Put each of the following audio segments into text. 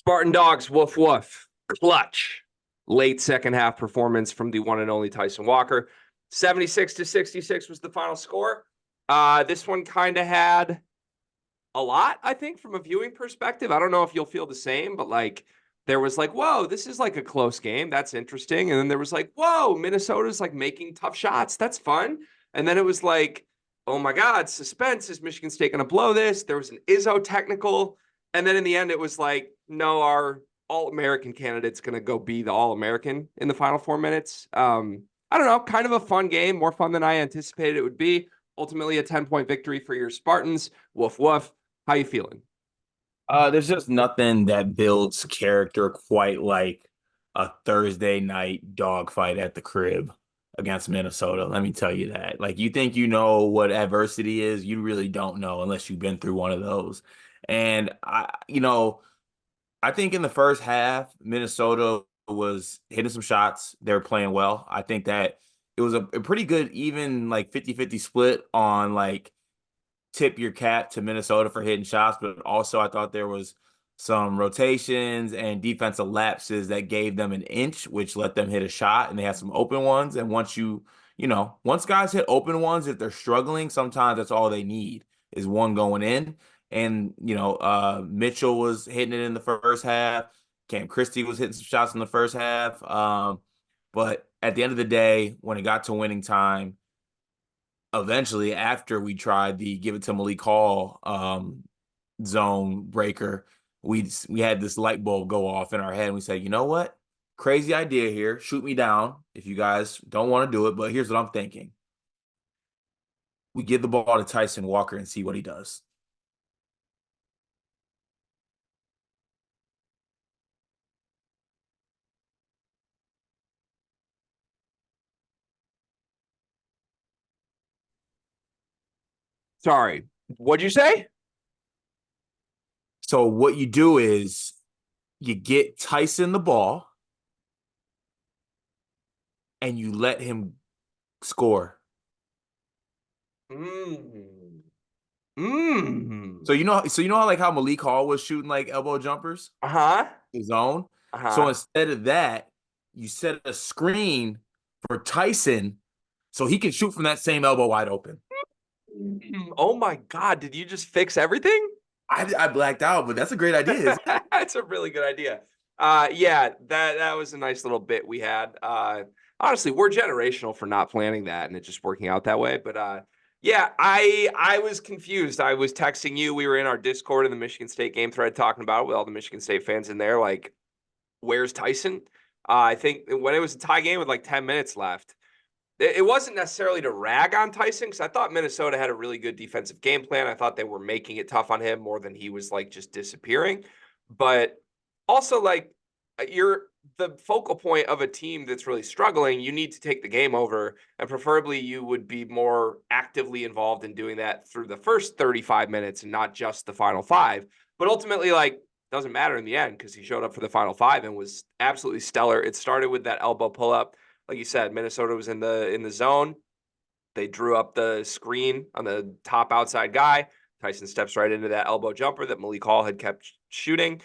Spartan Dogs, woof woof, clutch. Late second half performance from the one and only Tyson Walker. 76-66 was the final score. This one kind of had a lot, I think, from a viewing perspective. I don't know if you'll feel the same, but there was whoa, this is like a close game. That's interesting. And then there was whoa, Minnesota's making tough shots. That's fun. And then it was oh my God, suspense. Is Michigan State going to blow this? There was an Izzo technical. And then in the end, it was no, our All-American candidate's going to go be the All-American in the final 4 minutes. I don't know, kind of a fun game, more fun than I anticipated it would be. Ultimately, a 10-point victory for your Spartans. Woof, woof. How you feeling? There's just nothing that builds character quite like a Thursday night dogfight at the crib against Minnesota. Let me tell you that. You think you know what adversity is, you really don't know unless you've been through one of those. And I think in the first half, Minnesota was hitting some shots. They were playing well. I think that it was a pretty good, even 50-50 split on tip your cap to Minnesota for hitting shots, but also I thought there was some rotations and defensive lapses that gave them an inch, which let them hit a shot, and they had some open ones. And once guys hit open ones, if they're struggling, sometimes that's all they need is one going in. And, Mitchell was hitting it in the first half. Cam Christie was hitting some shots in the first half. But at the end of the day, when it got to winning time, eventually, after we tried the give it to Malik Hall zone breaker, we had this light bulb go off in our head, and we said, you know what? Crazy idea here. Shoot me down if you guys don't want to do it, but here's what I'm thinking. We give the ball to Tyson Walker and see what he does. Sorry. What'd you say? So what you do is you get Tyson the ball and you let him score. Mm. Mm. So you know how Malik Hall was shooting elbow jumpers, Uh-huh. his own. So Uh-huh. instead of that, you set a screen for Tyson so he can shoot from that same elbow wide open. Oh my God, did you just fix everything? I blacked out, but that's a great idea, isn't it? That's a really good idea. Yeah, that was a nice little bit we had. Honestly, we're generational for not planning that and it just working out that way. But yeah, I was confused. I was texting you. We were in our Discord in the Michigan State game thread talking about it with all the Michigan State fans in there. Where's Tyson? I think when it was a tie game with 10 minutes left, it wasn't necessarily to rag on Tyson because I thought Minnesota had a really good defensive game plan. I thought they were making it tough on him more than he was just disappearing. But also, you're the focal point of a team that's really struggling. You need to take the game over, and preferably you would be more actively involved in doing that through the first 35 minutes and not just the final five. But ultimately, doesn't matter in the end because he showed up for the final five and was absolutely stellar. It started with that elbow pull up. Like you said, Minnesota was in the zone. They drew up the screen on the top outside guy. Tyson steps right into that elbow jumper that Malik Hall had kept shooting.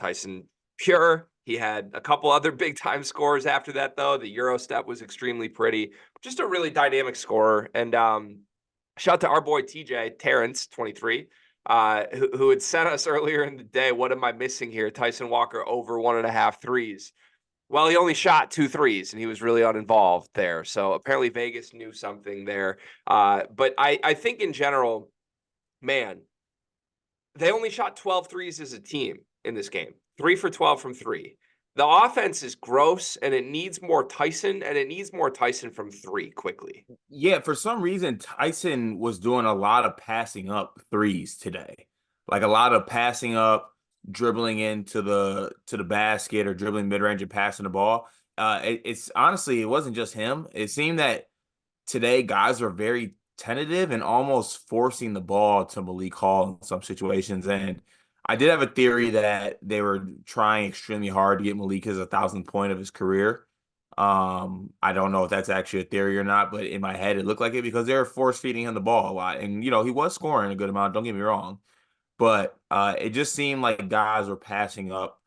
Tyson pure. He had a couple other big time scores after that, though. The Euro step was extremely pretty. Just a really dynamic scorer. And shout out to our boy TJ Terrence, 23, who had sent us earlier in the day. What am I missing here? Tyson Walker over 1.5 threes. Well, he only shot 2 threes, and he was really uninvolved there. So apparently Vegas knew something there. But I think in general, man, they only shot 12 threes as a team in this game. 3 for 12 from 3. The offense is gross, and it needs more Tyson, and it needs more Tyson from 3 quickly. Yeah, for some reason, Tyson was doing a lot of passing up threes today. A lot of passing up, dribbling into the basket or dribbling mid-range and passing the ball. It's honestly, it wasn't just him. It seemed that today guys were very tentative and almost forcing the ball to Malik Hall in some situations. And I did have a theory that they were trying extremely hard to get Malik his 1,000th point of his career. I don't know if that's actually a theory or not, but in my head it looked like it because they were force feeding him the ball a lot. And he was scoring a good amount, don't get me wrong. But it just seemed like guys were passing up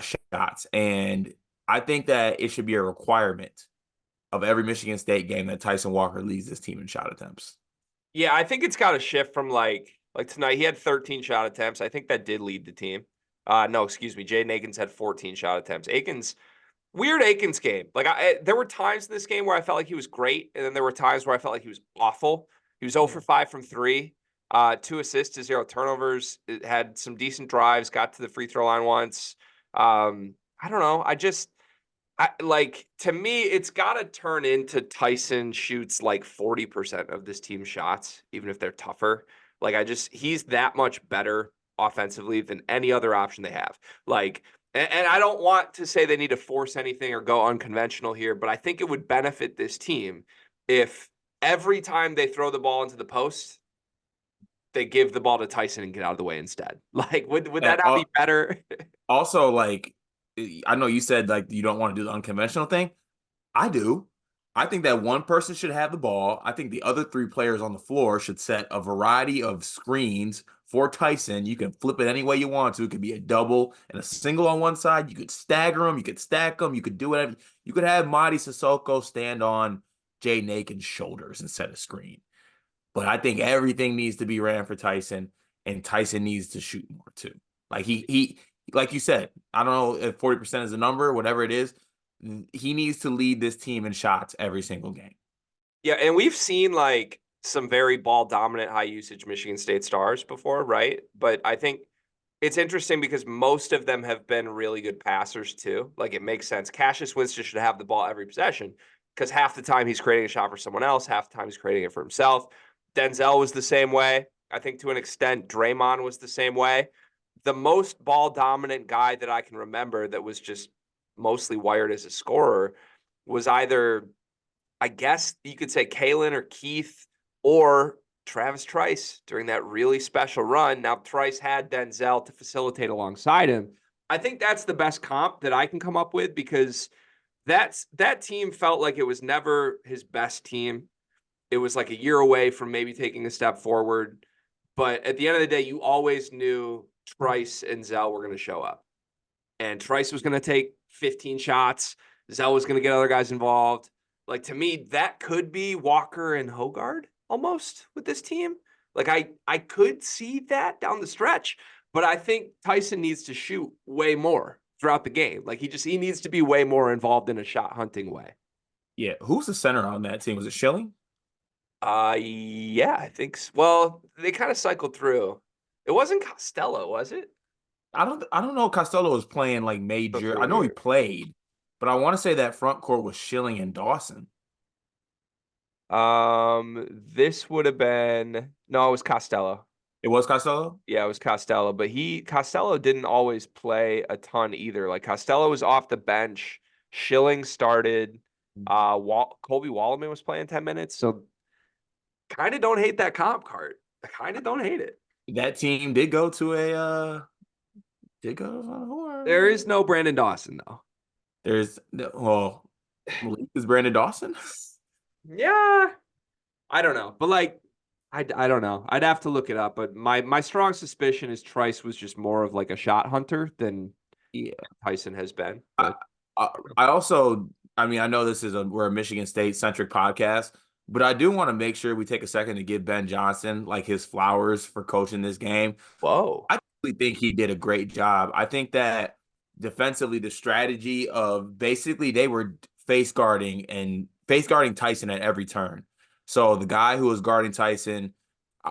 shots. And I think that it should be a requirement of every Michigan State game that Tyson Walker leads this team in shot attempts. Yeah, I think it's got to shift from like tonight. He had 13 shot attempts. I think that did lead the team. No, excuse me. Jaden Akins had 14 shot attempts. Weird Akins game. There were times in this game where I felt like he was great, and then there were times where I felt like he was awful. He was 0 for 5 from 3, 2 assists to 0 turnovers. It had some decent drives, got to the free throw line once. I don't know. To me, it's got to turn into Tyson shoots like 40% of this team's shots, even if they're tougher. He's that much better offensively than any other option they have. And I don't want to say they need to force anything or go unconventional here, but I think it would benefit this team if every time they throw the ball into the post, they give the ball to Tyson and get out of the way instead. Would that not be better? Also, like, I know you said like you don't want to do the unconventional thing. I do. I think that one person should have the ball. I think the other three players on the floor should set a variety of screens for Tyson. You can flip it any way you want to. It could be a double and a single on one side. You could stagger them. You could stack them. You could do whatever. You could have Madi Sissoko stand on Jay Nakin's shoulders and set a screen. But I think everything needs to be ran for Tyson, and Tyson needs to shoot more too. Like he like you said, I don't know if 40% is the number, whatever it is. He needs to lead this team in shots every single game. Yeah, and we've seen some very ball dominant, high usage Michigan State stars before, right? But I think it's interesting because most of them have been really good passers too. It makes sense. Cassius Winston should have the ball every possession because half the time he's creating a shot for someone else, half the time he's creating it for himself. Denzel was the same way. I think to an extent, Draymond was the same way. The most ball dominant guy that I can remember that was just mostly wired as a scorer was either, I guess you could say, Kalen or Keith or Travis Trice during that really special run. Now, Trice had Denzel to facilitate alongside him. I think that's the best comp that I can come up with because that team felt like it was never his best team. It was like a year away from maybe taking a step forward. But at the end of the day, you always knew Trice and Zell were going to show up. And Trice was going to take 15 shots. Zell was going to get other guys involved. To me, that could be Walker and Hogard almost with this team. I could see that down the stretch, but I think Tyson needs to shoot way more throughout the game. He needs to be way more involved in a shot hunting way. Yeah, who's the center on that team? Was it Schilling? Yeah, I think so. Well, they kind of cycled through. It wasn't Costello, was it? I don't know if Costello was playing like major. I know he played, but I want to say that front court was Schilling and Dawson. This would have been no, it was Costello. It was Costello? Yeah, it was Costello, but Costello didn't always play a ton either. Costello was off the bench. Schilling started. Colby Wallerman was playing 10 minutes. So kind of don't hate that comp card. I kind of don't hate it. That team did go to a There is no Brandon Dawson though. There's Malik is Brandon Dawson. Yeah, I don't know, but I don't know. I'd have to look it up, but my strong suspicion is Trice was just more of a shot hunter than Tyson has been. But I also, I mean, I know we're a Michigan State centric podcast, but I do want to make sure we take a second to give Ben Johnson his flowers for coaching this game. Whoa. I really think he did a great job. I think that defensively, the strategy of basically they were face guarding Tyson at every turn. So the guy who was guarding Tyson,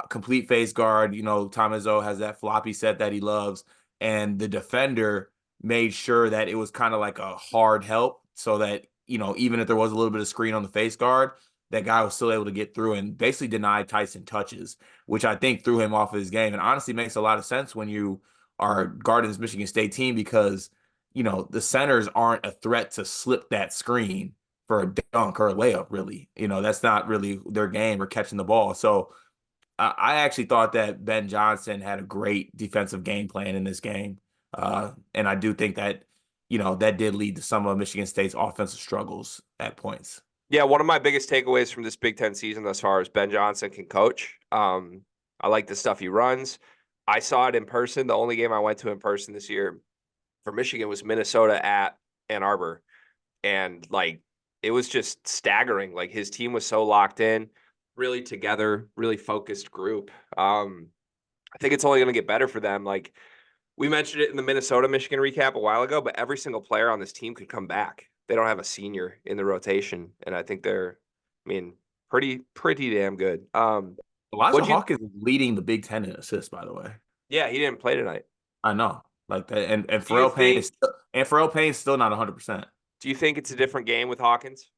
complete face guard, Tom Izzo has that floppy set that he loves. And the defender made sure that it was kind of like a hard help so that, even if there was a little bit of screen on the face guard, that guy was still able to get through and basically deny Tyson touches, which I think threw him off of his game. And honestly makes a lot of sense when you are guarding this Michigan State team because, the centers aren't a threat to slip that screen for a dunk or a layup, really. That's not really their game or catching the ball. So I actually thought that Ben Johnson had a great defensive game plan in this game. And I do think that, that did lead to some of Michigan State's offensive struggles at points. Yeah, one of my biggest takeaways from this Big Ten season thus far is Ben Johnson can coach. I like the stuff he runs. I saw it in person. The only game I went to in person this year for Michigan was Minnesota at Ann Arbor. And like, it was just staggering. Like his team was so locked in, really together, really focused group. I think it's only going to get better for them. Like we mentioned it in the Minnesota Michigan recap a while ago, but every single player on this team could come back. They don't have a senior in the rotation, and I think they're, I mean, pretty damn good. Elijah What'd you? Hawkins is leading the Big Ten in assists, by the way. Yeah, he didn't play tonight. I know. Like that, and Do you Pharrell Payne is think? still, and Pharrell Payne's still not 100%. Do you think it's a different game with Hawkins?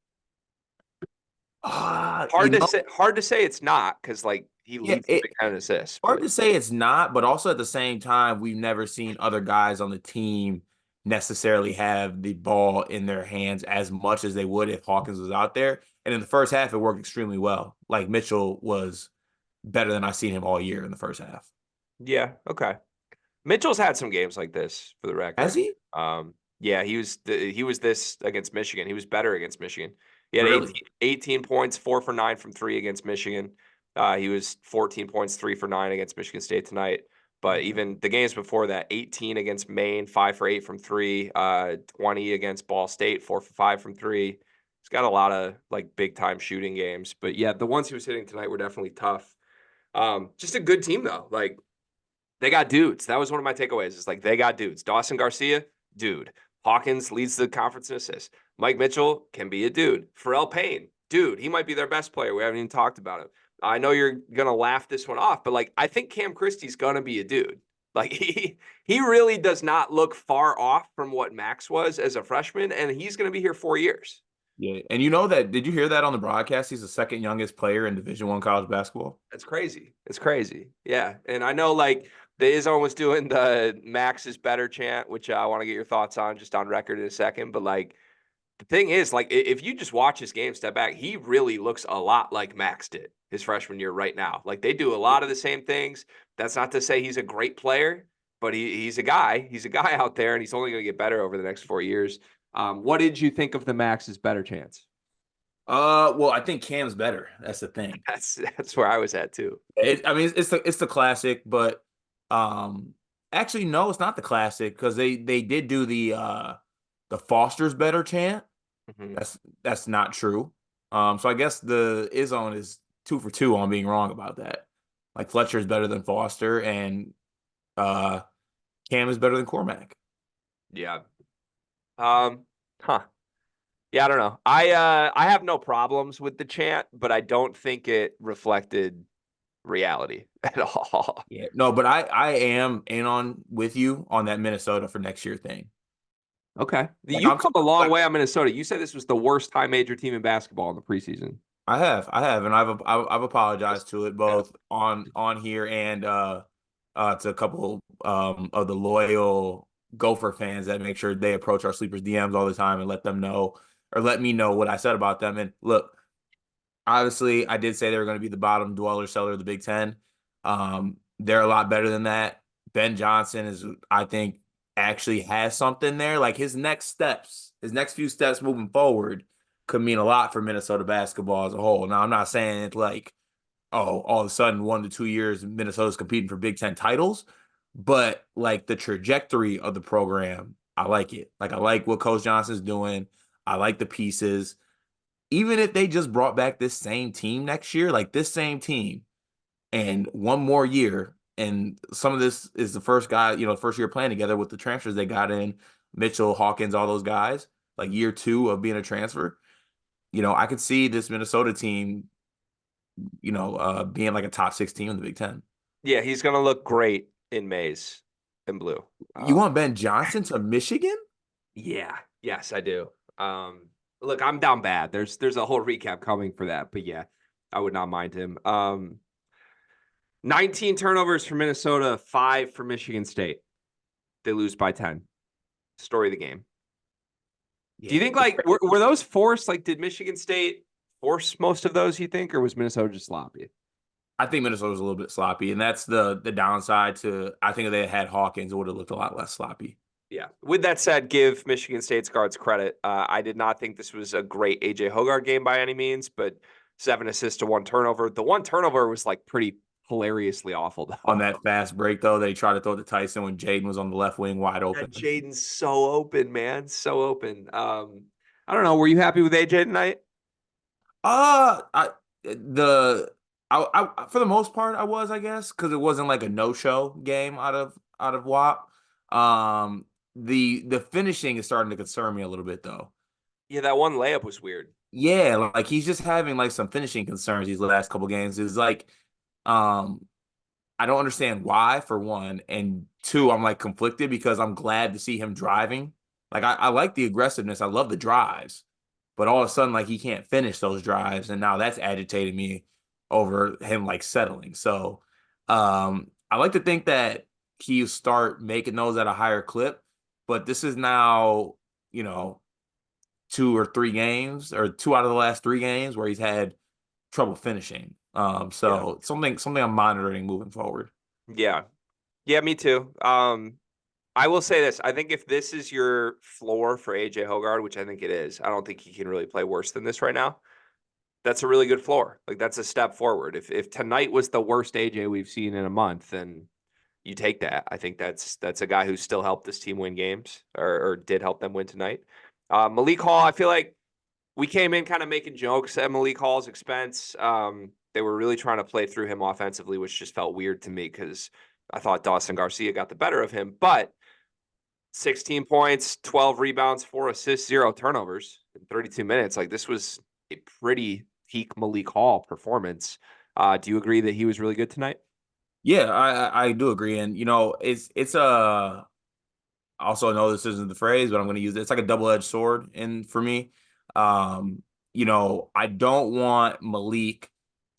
You know, Hard to say it's not because like he yeah, leads the Big Ten in assists. hard But to say it's not, but also at the same time, we've never seen other guys on the team necessarily have the ball in their hands as much as they would if Hawkins was out there. And in the first half, it worked extremely well. Like Mitchell was better than I've seen him all year in the first half. yeah, okay. Mitchell's had some games like this for the Has record. he? Yeah, he was this against Michigan. He was better against Michigan. He had Really? 18 points, 4 for 9 from 3 against Michigan. He was 14 points, 3 for 9 against Michigan State tonight. But even the games before that, 18 against Maine, 5 for 8 from 3, 20 against Ball State, 4 for 5 from 3. He's got a lot of like big time shooting games. But yeah, the ones he was hitting tonight were definitely tough. Just a good team though. Like they got dudes. That was one of my takeaways. Is like they got dudes. Dawson Garcia, dude. Hawkins leads the conference in assists. Mike Mitchell can be a dude. Pharrell Payne, dude. He might be their best player. We haven't even talked about him. I know you're gonna laugh this one off, but like I think Cam Christie's gonna be a dude. Like he really does not look far off from what Max was as a freshman, and he's gonna be here 4 years. Yeah. And you know that, did you hear that on the broadcast? He's the second youngest player in Division I college basketball. That's crazy. It's crazy. Yeah. And I know like the Izzo was doing the Max is better chant, which I want to get your thoughts on just on record in a second. But like the thing is, like, if you just watch his game step back, he really looks a lot like Max did his freshman year right now. Like they do a lot of the same things. That's not to say he's a great player, but he's a guy. He's a guy out there, and he's only going to get better over the next 4 years. What did you think of the Max is better chance? Well, I think Cam's better. That's the thing. That's where I was at too. I mean, it's the classic, but actually, no, it's not the classic because they did do the Foster's better chant. Mm-hmm. That's not true. So I guess the Izone is 2 for 2 on being wrong about that. Like Fletcher is better than Foster, and Cam is better than Cormac. Yeah. Huh. Yeah, I don't know. I have no problems with the chant, but I don't think it reflected reality at all. Yeah, no, but I am in on with you on that Minnesota for next year thing. Okay. Like You've come a long way on Minnesota. You said this was the worst high major team in basketball in the preseason. I have, and I've apologized to it both on here and to a couple of the loyal Gopher fans that make sure they approach our sleepers DMs all the time and let them know or let me know what I said about them. And look, obviously, I did say they were going to be the bottom dweller seller of the Big Ten. They're a lot better than that. Ben Johnson is, I think, actually has something there. Like his next few steps moving forward could mean a lot for Minnesota basketball as a whole. Now, I'm not saying it's like, oh, all of a sudden 1 to 2 years Minnesota's competing for Big Ten titles, but like the trajectory of the program, I like it. Like I like what Coach Johnson's doing. I like the pieces. Even if they just brought back this same team next year, like this same team, and one more year, and some of this is the first guy, first year playing together with the transfers they got in, Mitchell, Hawkins, all those guys, like year 2 of being a transfer. I could see this Minnesota team, being like a top 6 team in the Big Ten. Yeah, he's going to look great in maize and blue. You want Ben Johnson to Michigan? Yeah. Yes, I do. Look, I'm down bad. There's a whole recap coming for that, but yeah, I would not mind him. 19 turnovers for Minnesota, 5 for Michigan State. They lose by 10. Story of the game. Yeah. Do you think like were those forced? Like, did Michigan State force most of those? You think, or was Minnesota just sloppy? I think Minnesota was a little bit sloppy, and that's the downside to. I think if they had Hawkins, it would have looked a lot less sloppy. Yeah. With that said, give Michigan State's guards credit. I did not think this was a great AJ Hoggard game by any means, but 7 assists to 1 turnover. The 1 turnover was like pretty hilariously awful On though. that fast break, though, they tried to throw it to Tyson when Jaden was on the left wing wide That open. Jaden's so open, man, so open. I don't know. Were you happy with AJ tonight? I the I for the most part I was, I guess, because it wasn't like a no-show game out of WAP. The finishing is starting to concern me a little bit though. Yeah, that one layup was weird. Yeah, like he's just having like some finishing concerns these last couple games. Is like, um, I don't understand why, for one, and two, I'm like conflicted because I'm glad to see him driving. Like I like the aggressiveness. I love the drives, but all of a sudden, like he can't finish those drives, and now that's agitating me over him like settling. So, I like to think that he start making those at a higher clip, but this is now, you know, 2 or 3 games, or 2 out of the last 3 games where he's had trouble finishing. Yeah. So something I'm monitoring moving forward. Yeah. Yeah, me too. I will say this. I think if this is your floor for AJ Hogard, which I think it is, I don't think he can really play worse than this right now. That's a really good floor. Like that's a step forward. If tonight was the worst AJ we've seen in a month, then you take that. I think that's a guy who still helped this team win games or did help them win tonight. Malik Hall, I feel like we came in kind of making jokes at Malik Hall's expense. They were really trying to play through him offensively, which just felt weird to me because I thought Dawson Garcia got the better of him. But 16 points, 12 rebounds, 4 assists, 0 turnovers in 32 minutes. Like this was a pretty peak Malik Hall performance. Do you agree that he was really good tonight? Yeah, I do agree, and it's a also, I know this isn't the phrase, but I'm going to use it. It's like a double-edged sword, and for me, um, I don't want Malik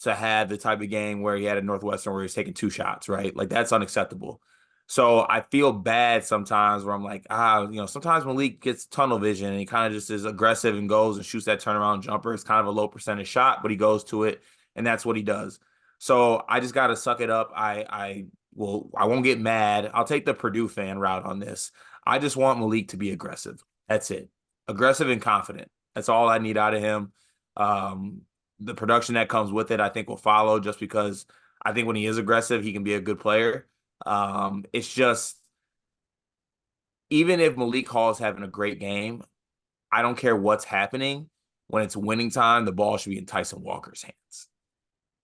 to have the type of game where he had at Northwestern where he's taking 2 shots, right? Like that's unacceptable. So I feel bad sometimes where I'm like, sometimes Malik gets tunnel vision and he kind of just is aggressive and goes and shoots that turnaround jumper. It's kind of a low percentage shot, but he goes to it, and that's what he does. So I just got to suck it up. I won't get mad. I'll take the Purdue fan route on this. I just want Malik to be aggressive. That's it. Aggressive and confident. That's all I need out of him. The production that comes with it, I think, will follow just because I think when he is aggressive, he can be a good player. It's just, even if Malik Hall is having a great game, I don't care what's happening. When it's winning time, the ball should be in Tyson Walker's hands.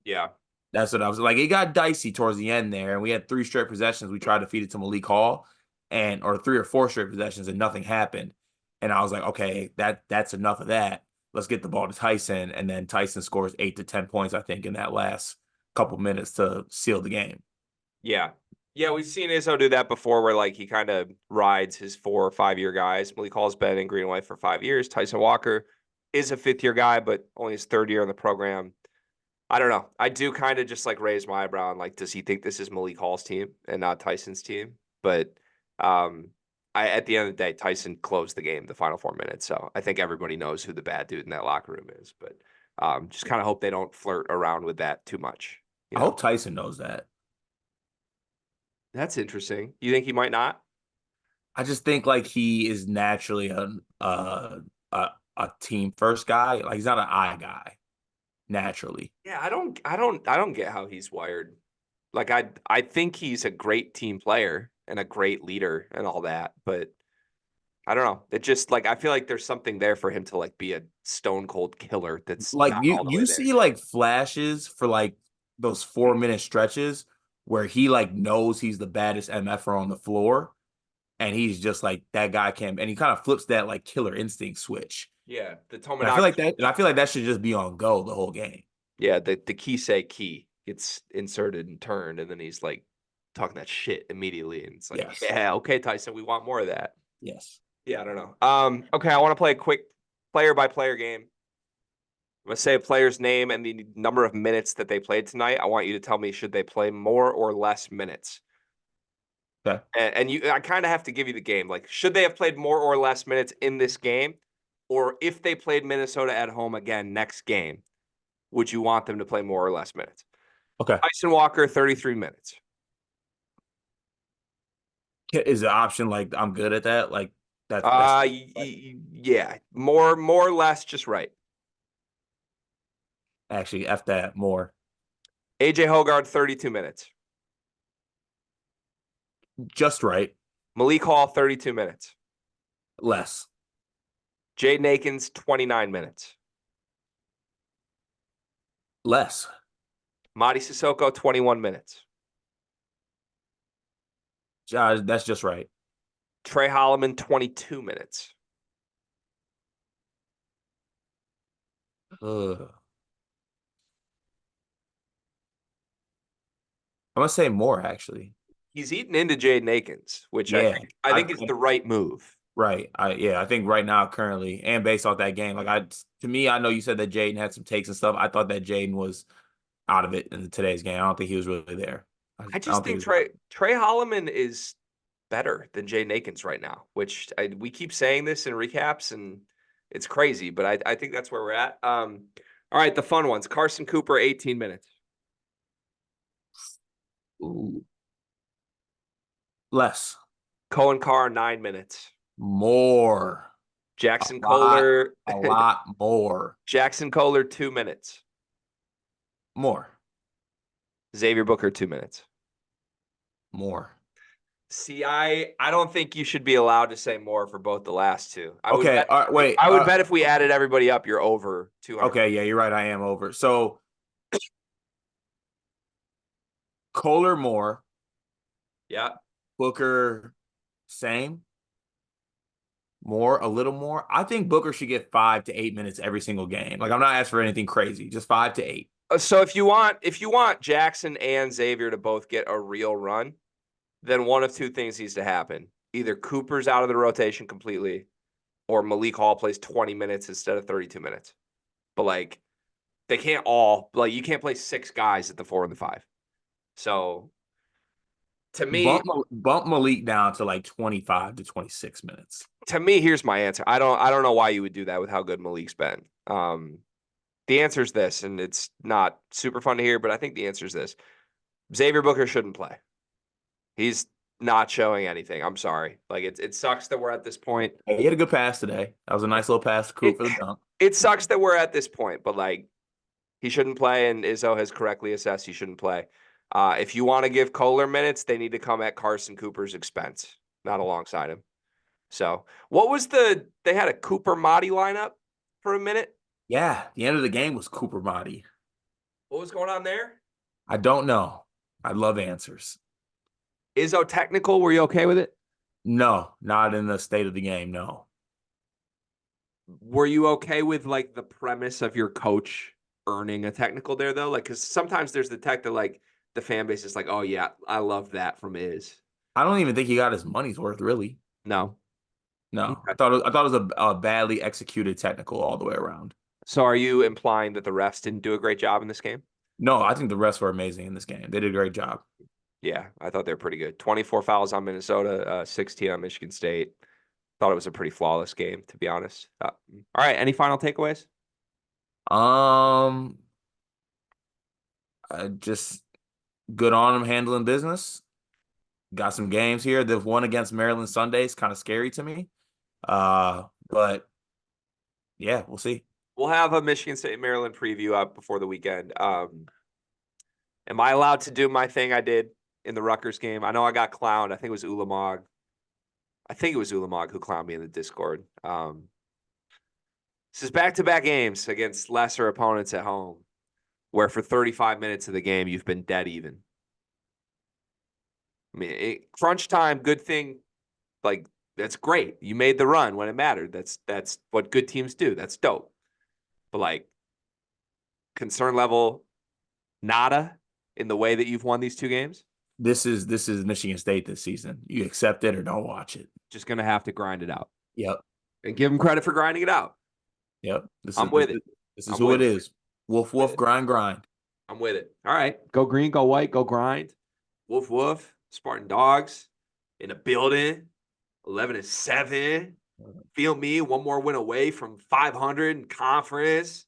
Yeah. That's what I was like. It got dicey towards the end there, and we had 3 straight possessions. We tried to feed it to Malik Hall, or 3 or 4 straight possessions, and nothing happened. And I was like, okay, that's enough of that. Let's get the ball to Tyson, and then Tyson scores 8 to 10 points, I think, in that last couple minutes to seal the game. Yeah. Yeah, we've seen Izzo do that before where like he kind of rides his 4 or 5 year guys. Malik Hall's been in Green and White for 5 years. Tyson Walker is a 5th year guy, but only his 3rd year in the program. I don't know. I do kind of just like raise my eyebrow and like, does he think this is Malik Hall's team and not Tyson's team? But um at the end of the day, Tyson closed the game the final 4 minutes. So I think everybody knows who the bad dude in that locker room is. But just kind of hope they don't flirt around with that too much. I hope Tyson knows that. That's interesting. You think he might not? I just think like he is naturally a team first guy. Like he's not an I guy naturally. Yeah, I don't get how he's wired. Like I think he's a great team player and a great leader and all that, but I don't know. It just like I feel like there's something there for him to like be a stone cold killer that's Like not you all the way you there. see like flashes for like those 4 minute stretches where he like knows he's the baddest MFer on the floor, and he's just like that guy can, and he kind of flips that like killer instinct switch. Yeah, the And I feel like Tomonaga. that and I feel like that should just be on go the whole game. Yeah, the key gets inserted and turned, and then he's like talking that shit immediately, and it's like, Yes. yeah, okay, Tyson, we want more of that. Yes. Yeah, I don't know. Okay, I want to play a quick player by player game. I'm gonna say a player's name and the number of minutes that they played tonight. I want you to tell me should they play more or less minutes. Okay. And I kind of have to give you the game. Like, should they have played more or less minutes in this game? Or if they played Minnesota at home again next game, would you want them to play more or less minutes? Okay. Tyson Walker, 33 minutes. Is the option like I'm good at that? Like that's Yeah, more or less, just right. actually F that more. AJ Hogard, 32 minutes. Just right. Malik Hall, 32 minutes. Less. Jaden Akins, 29 minutes. Less. Madi Sissoko, 21 minutes. That's just right. Trey Holloman, 22 minutes. Ugh. I'm gonna say more actually. He's eaten into Jaden Akins, which Yeah, I think is the right move. right. I think right now, currently, and based off that game, to me, I know you said that Jaden had some takes and stuff. I thought that Jaden was out of it in today's game. I don't think he was really there. I I just don't think think he was. Trey Holloman is better than Jaden Akins right now, which we keep saying this in recaps, and it's crazy, but I think that's where we're at. All right, the fun ones. Carson Cooper, 18 minutes. Ooh. Less. Cohen Carr, 9 minutes. More. Jackson A lot. Kohler. A lot more. Jackson Kohler, 2 minutes. More. Xavier Booker, 2 minutes. More. See, I don't think you should be allowed to say more for both the last two. Okay. All right. Wait. I would bet if we added everybody up, you're over 200. Okay. Yeah, you're right. I am over. So Kohler more. Yeah. Booker same. More, a little more. I think Booker should get 5 to 8 minutes every single game. Like, I'm not asking for anything crazy, just 5 to 8. So if you want Jackson and Xavier to both get a real run, then one of two things needs to happen. Either Cooper's out of the rotation completely, or Malik Hall plays 20 minutes instead of 32 minutes. But like, they can't all, like, you can't play 6 guys at the 4 and the 5. So to me, Bump Malik down to like 25 to 26 minutes. here's my answer. I don't know why you would do that with how good Malik's been. The answer is this, and it's not super fun to hear, but I think the answer is this. Xavier Booker shouldn't play. He's not showing anything. I'm sorry. Like, it sucks that we're at this point. Hey, he had a good pass today. That was a nice little pass to Coop for the dunk. It sucks that we're at this point, but like, he shouldn't play, and Izzo has correctly assessed he shouldn't play. If you want to give Kohler minutes, they need to come at Carson Cooper's expense, not alongside him. So, what was they had a Cooper Madi lineup for a minute? Yeah, the end of the game was Cooper Madi. What was going on there? I don't know. I love answers. Izzo technical, were you okay with it? No, not in the state of the game, no. Were you okay with like the premise of your coach earning a technical there though? Like, because sometimes there's the tech that like the fan base is like, oh yeah, I love that from Iz. I don't even think he got his money's worth, really. No. No, Okay. I thought it was a badly executed technical all the way around. So are you implying that the refs didn't do a great job in this game? No, I think the refs were amazing in this game. They did a great job. Yeah, I thought they were pretty good. 24 fouls on Minnesota, 16 on Michigan State. Thought it was a pretty flawless game, to be honest. All right, any final takeaways? Just good on them handling business. Got some games here. The one against Maryland Sunday is kind of scary to me. But yeah, we'll see. We'll have a Michigan State Maryland preview up before the weekend. Am I allowed to do my thing I did in the Rutgers game? I know I got clowned. I think it was Ulamog. Who clowned me in the Discord. This is back-to-back games against lesser opponents at home, where for 35 minutes of the game, you've been dead even. I mean, crunch time, good thing. Like, that's great. You made the run when it mattered. That's what good teams do. That's dope. But like, concern level, nada in the way that you've won these 2 games. This is Michigan State this season. You accept it or don't watch it. Just gonna have to grind it out. Yep. And give them credit for grinding it out. Yep. I'm with it. This is who it is. Woof, woof, grind, grind. I'm with it. All right. Go green, go white, go grind. Woof, woof. Spartan Dogs in a building. 11-7. Feel me. One more win away from 500 in conference.